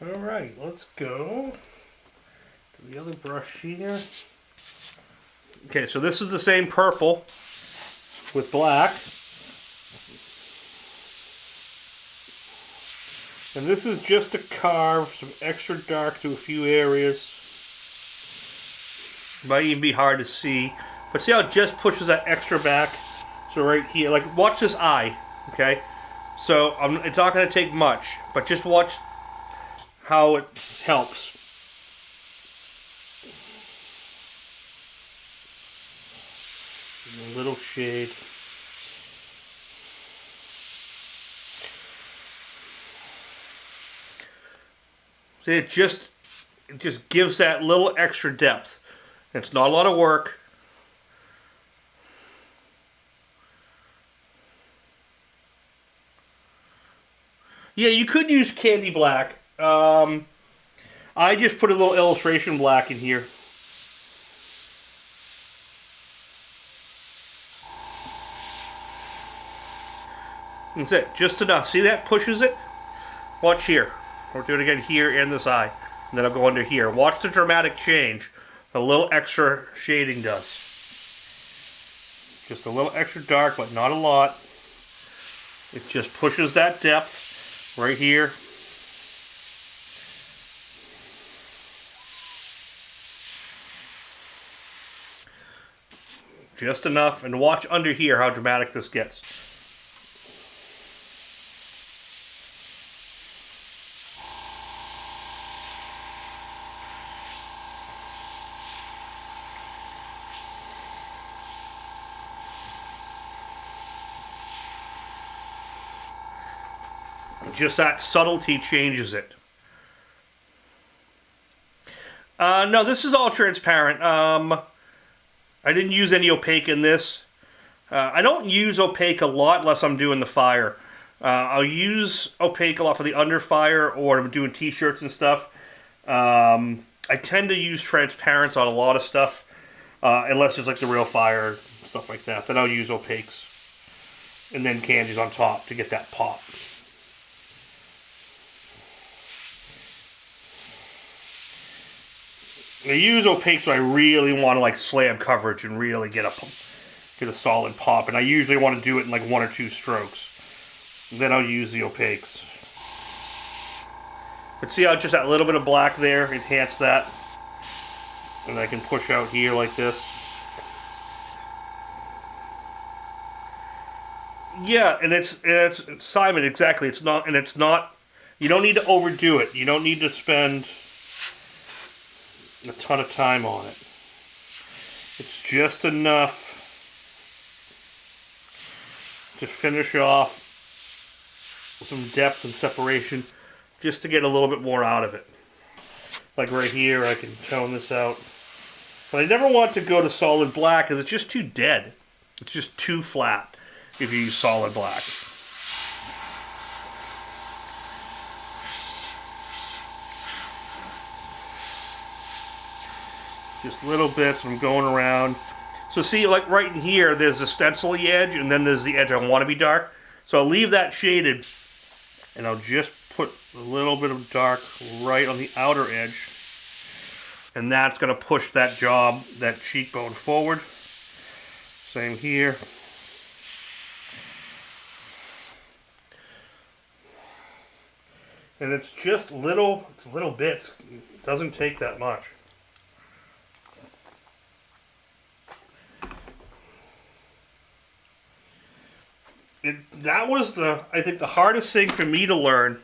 [SPEAKER 1] Alright, let's go to the other brush here. Okay, so this is the same purple with black. And this is just to carve some extra dark to a few areas. Might even be hard to see. But see how it just pushes that extra back? So right here, like watch this eye, okay? So it's not going to take much, but just watch how it helps. A little shade. See, it just gives that little extra depth. It's not a lot of work. Yeah, you could use candy black. I just put a little illustration black in here. That's it, just enough. See that pushes it? Watch here. We'll do it again here and this eye. And then I'll go under here. Watch the dramatic change a little extra shading does. Just a little extra dark, but not a lot. It just pushes that depth right here. Just enough, and watch under here how dramatic this gets. Just that subtlety changes it. No, this is all transparent. I didn't use any opaque in this. I don't use opaque a lot unless I'm doing the fire. I'll use opaque a lot for the under fire or I'm doing t-shirts and stuff. I tend to use transparents on a lot of stuff, unless it's like the real fire, stuff like that. Then I'll use opaques and then candies on top to get that pop. I use opaque so I really want to like slam coverage and really get a solid pop. And I usually want to do it in like 1 or 2 strokes. And then I'll use the opaques. But see how just that little bit of black there enhance that? And I can push out here like this. Yeah, and it's Simon, exactly. It's not, you don't need to overdo it. You don't need to spend a ton of time on it. It's just enough to finish off some depth and separation, just to get a little bit more out of it. Like right here, I can tone this out. But I never want to go to solid black because it's just too dead. It's just too flat if you use solid black. Just little bits, I'm going around. So see, like right in here, there's a stencil-y edge, and then there's the edge I want to be dark. So I'll leave that shaded, and I'll just put a little bit of dark right on the outer edge. And that's going to push that job, that cheekbone forward. Same here. And it's just little bits. It doesn't take that much. That was I think the hardest thing for me to learn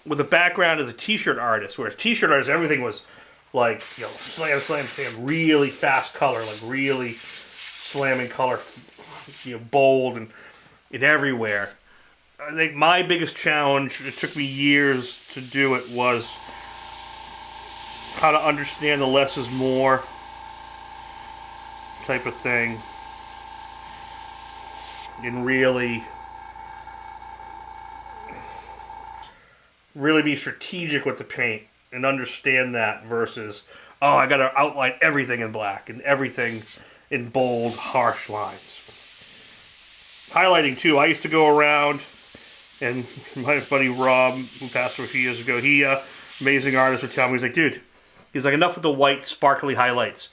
[SPEAKER 1] with a background as a t-shirt artist, whereas t-shirt artist, everything was like, you know, slam, slam, slam, really fast color, like really slamming color, you know, bold and everywhere. I think my biggest challenge, it took me years to do it, was how to understand the less is more type of thing. And really be strategic with the paint and understand that versus, oh, I gotta outline everything in black and everything in bold, harsh lines. Highlighting too, I used to go around, and my buddy Rob, who passed away a few years ago, he, amazing artist, would tell me, he's like, dude, he's like, enough with the white sparkly highlights.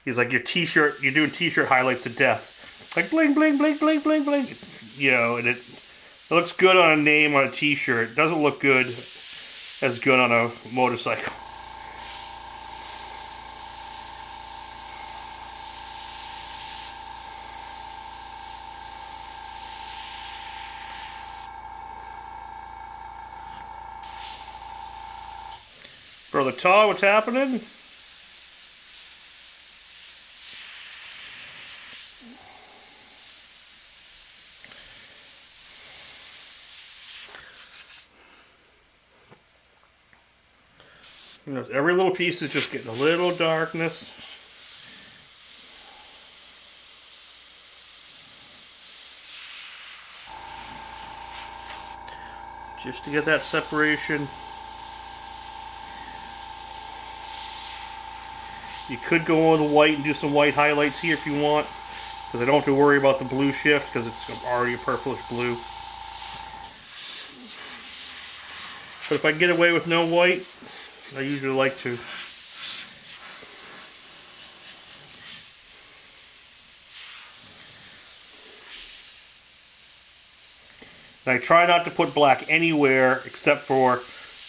[SPEAKER 1] He's like, you're doing t-shirt highlights to death. Like bling, bling, bling, bling, bling, bling. You know, and it looks good on a name on a t-shirt. It doesn't look good as good on a motorcycle. Brother Todd, what's happening? You know, every little piece is just getting a little darkness. Just to get that separation. You could go on the white and do some white highlights here if you want, because I don't have to worry about the blue shift because it's already a purplish blue. But if I can get away with no white, I usually like to. And I try not to put black anywhere except for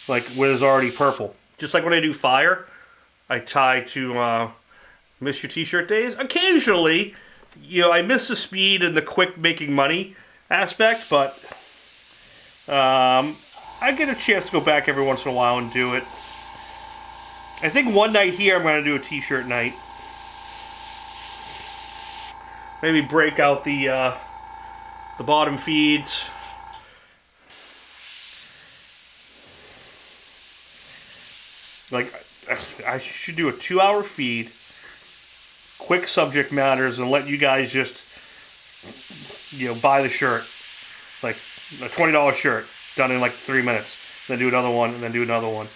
[SPEAKER 1] like where there's already purple. Just like when I do fire, I tie to miss your t-shirt days. Occasionally, you know, I miss the speed and the quick making money aspect, but I get a chance to go back every once in a while and do it. I think one night here I'm going to do a t-shirt night. Maybe break out the bottom feeds. Like, I should do a 2-hour feed, quick subject matters, and let you guys just, you know, buy the shirt. Like a $20 shirt, done in like 3 minutes. Then do another one, and then do another one.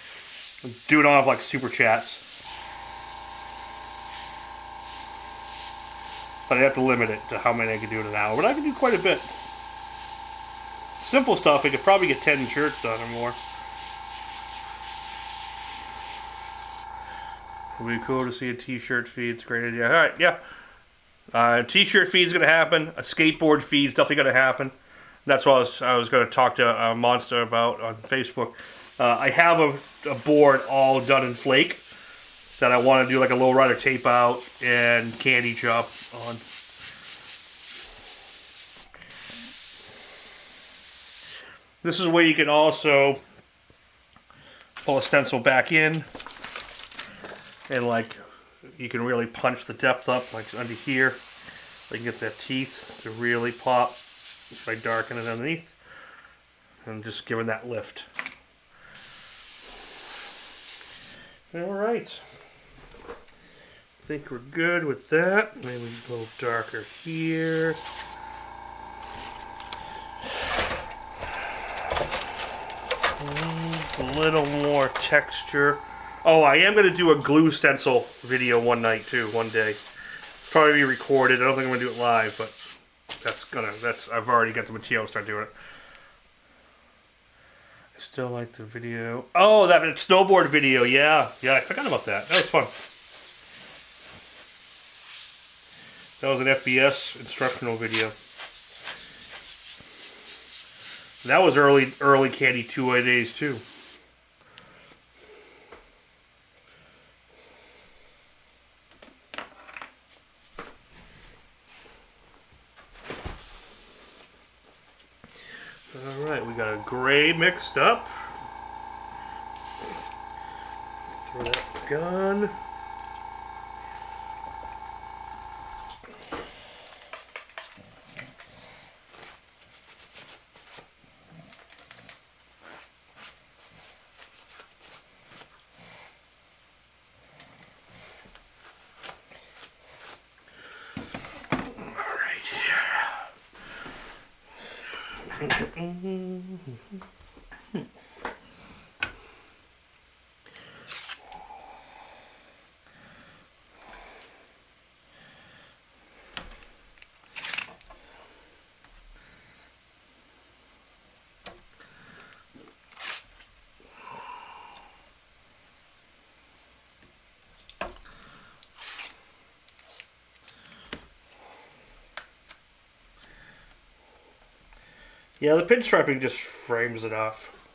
[SPEAKER 1] Do it on like super chats. But I have to limit it to how many I can do in an hour. But I can do quite a bit. Simple stuff, I could probably get 10 shirts done or more. It'll be cool to see a t-shirt feed. It's a great idea. Alright, yeah. T-shirt feed's going to happen. A skateboard feed's definitely going to happen. That's what I was going to talk to Monster about on Facebook. I have a board all done in flake that I want to do like a lowrider tape out and candy chop on. This is where you can also pull a stencil back in and like you can really punch the depth up like under here. So you can get that teeth to really pop by darkening it underneath and just giving that lift. Alright. I think we're good with that. Maybe a little darker here. A little more texture. Oh, I am going to do a glue stencil video one day. Probably be recorded. I don't think I'm going to do it live, but I've already got the material to start doing it. I still like the video. Oh, that snowboard video, yeah. Yeah, I forgot about that. That was fun. That was an FBS instructional video. That was early Candy 2A days too. Alright, we got a gray mixed up. Throw that gun. Yeah, the pinstriping just frames it off.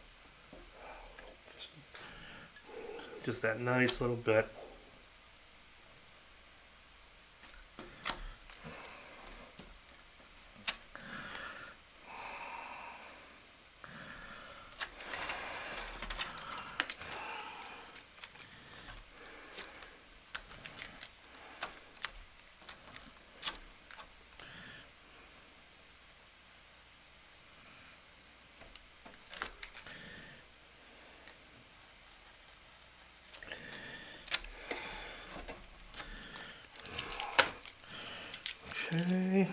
[SPEAKER 1] Just that nice little bit. Okay.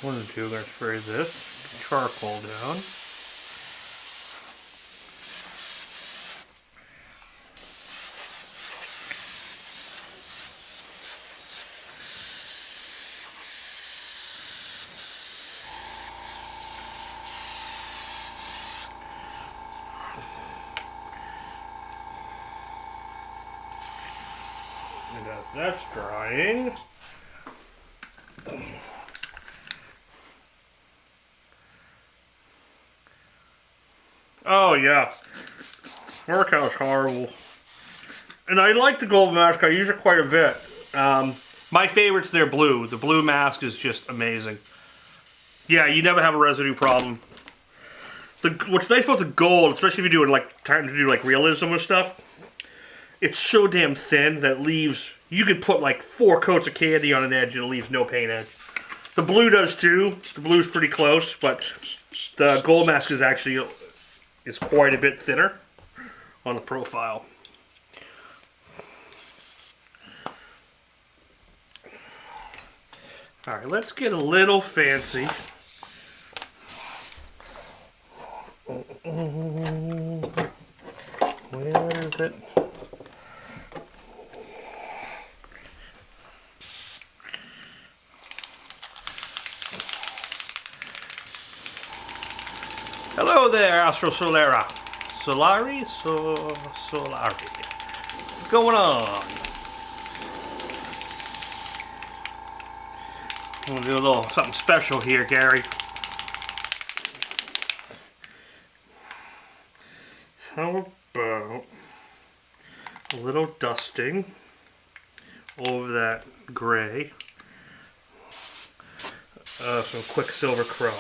[SPEAKER 1] One and two, I'm going to spray this charcoal down. that's drying. Oh yeah, workout's horrible. And I like the gold mask. I use it quite a bit. My favorite's their blue. The blue mask is just amazing. Yeah, you never have a residue problem. What's nice about the gold, especially if you're doing trying to do realism and stuff, it's so damn thin that it leaves. You could put like 4 coats of candy on an edge and it leaves no paint edge. The blue does too. The blue's pretty close, but the gold mask is actually quite a bit thinner on the profile. All right, let's get a little fancy. Where is it? Hello there, Astro Solera. Solari? Solari. What's going on? I'm gonna do a little something special here, Gary. How about a little dusting over that gray? Some Quicksilver Chrome.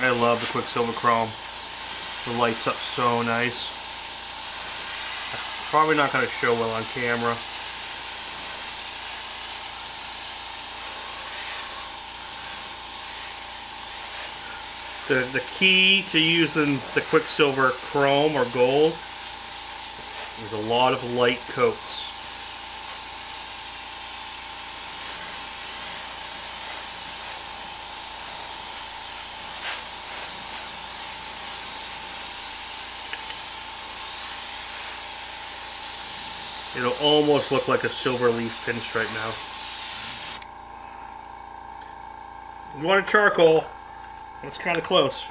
[SPEAKER 1] I love the Quicksilver Chrome. It lights up so nice. Probably not going to show well on camera. The key to using the Quicksilver Chrome or Gold is a lot of light coats. It'll almost look like a silver leaf pinstripe now. You want a charcoal? That's kind of close.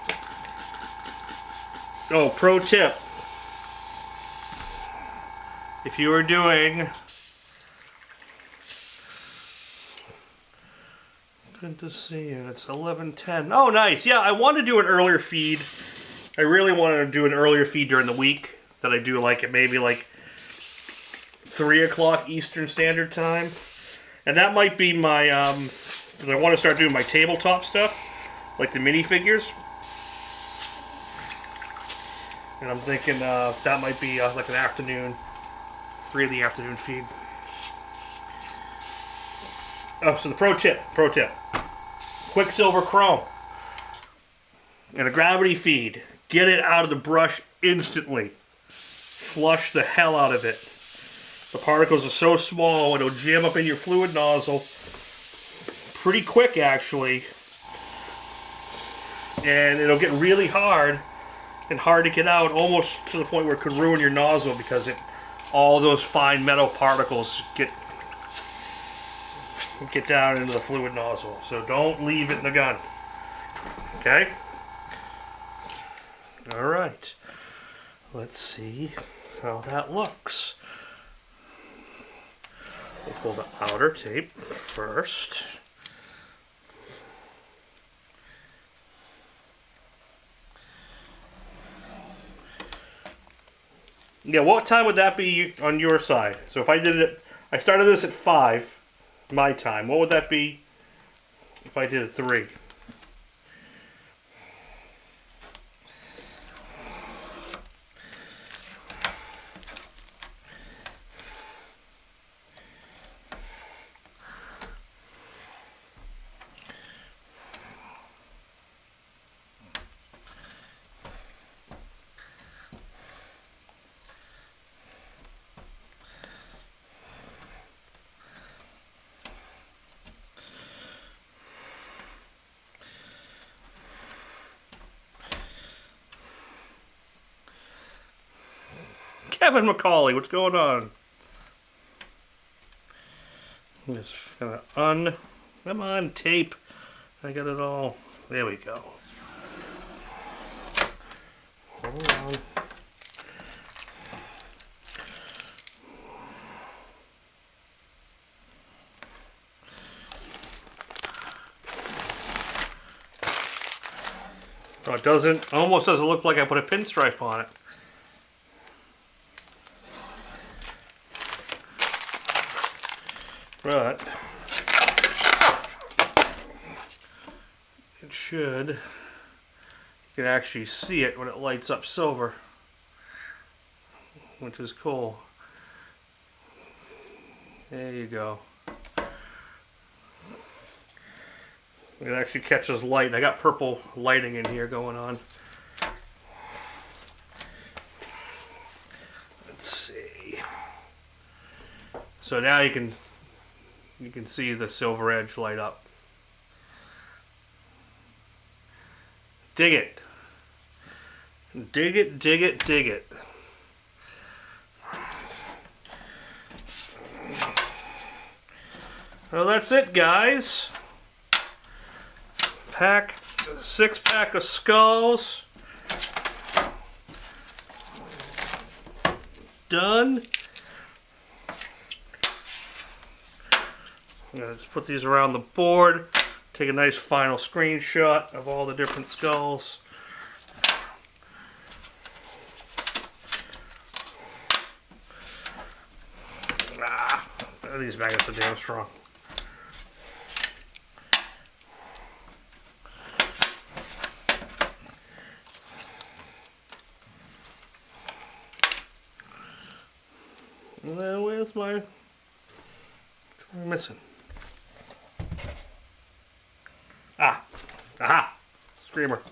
[SPEAKER 1] Oh, pro tip. If you are doing... Good to see you. It's 11:10. Oh, nice. Yeah, I want to do an earlier feed. I really want to do an earlier feed during the week. That I do like it maybe like 3 o'clock Eastern Standard Time. And that might be my, because I want to start doing my tabletop stuff, like the minifigures. And I'm thinking that might be like an afternoon, 3 in the afternoon feed. Oh, so the pro tip. Quicksilver Chrome. And a gravity feed. Get it out of the brush instantly. Flush the hell out of it. The particles are so small, it'll jam up in your fluid nozzle pretty quick, actually. And it'll get really hard and hard to get out, almost to the point where it could ruin your nozzle because all those fine metal particles get down into the fluid nozzle. So don't leave it in the gun. Okay? All right. Let's see how that looks. We'll pull the outer tape first. Yeah, what time would that be on your side? So if I did it, I started this at 5, my time. What would that be if I did it 3? Kevin McCauley, what's going on? I'm just gonna Come on, tape. I got it all. There we go. Hold on. So it almost doesn't look like I put a pinstripe on it. But it should. You can actually see it when it lights up silver, which is cool. There you go. It actually catches light. I got purple lighting in here going on. Let's see. So now you can see the silver edge light up. Dig it. Dig it, dig it, dig it. Well, that's it, guys. 6-pack of Skullz. Done. I'm going to just put these around the board. Take a nice final screenshot of all the different Skullz. These magnets are damn strong. And then where's my... What am I missing? Ah! Aha! Screamer.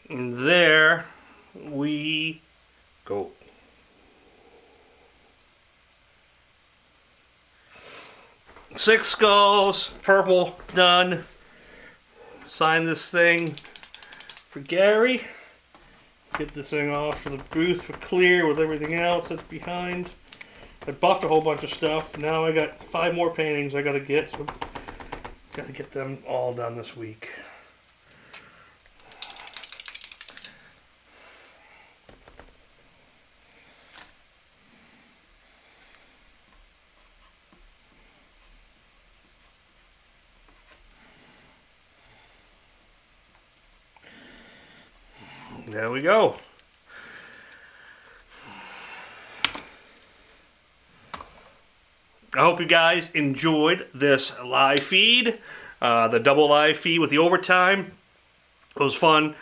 [SPEAKER 1] And there we go. Six Skullz, purple, done. Sign this thing for Gary. Get this thing off for the booth for clear with everything else that's behind. I buffed a whole bunch of stuff. Now I got 5 more paintings I gotta get. So gotta get them all done this week. There we go. I hope you guys enjoyed this live feed, the double live feed with the overtime. It was fun.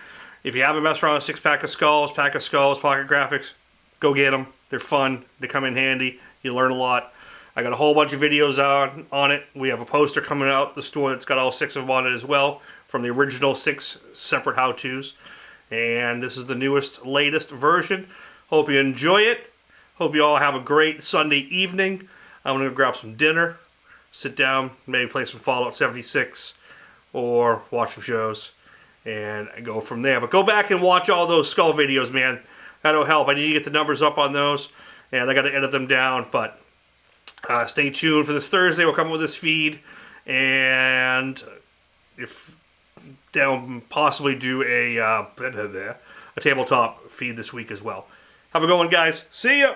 [SPEAKER 1] If you haven't messed around with a 6-pack of Skullz, Pocket Graphics, go get them. They're fun. They come in handy. You learn a lot. I got a whole bunch of videos on it. We have a poster coming out the store that's got all 6 of them on it as well, from the original 6 separate how-tos. And this is the newest, latest version. Hope you enjoy it. Hope you all have a great Sunday evening. I'm going to go grab some dinner, sit down, maybe play some Fallout 76, or watch some shows, and go from there. But go back and watch all those Skull videos, man. That'll help. I need to get the numbers up on those, and I got to edit them down. But stay tuned for this Thursday. We'll come up with this feed, and if they'll possibly do a tabletop feed this week as well. Have a good one, guys. See ya!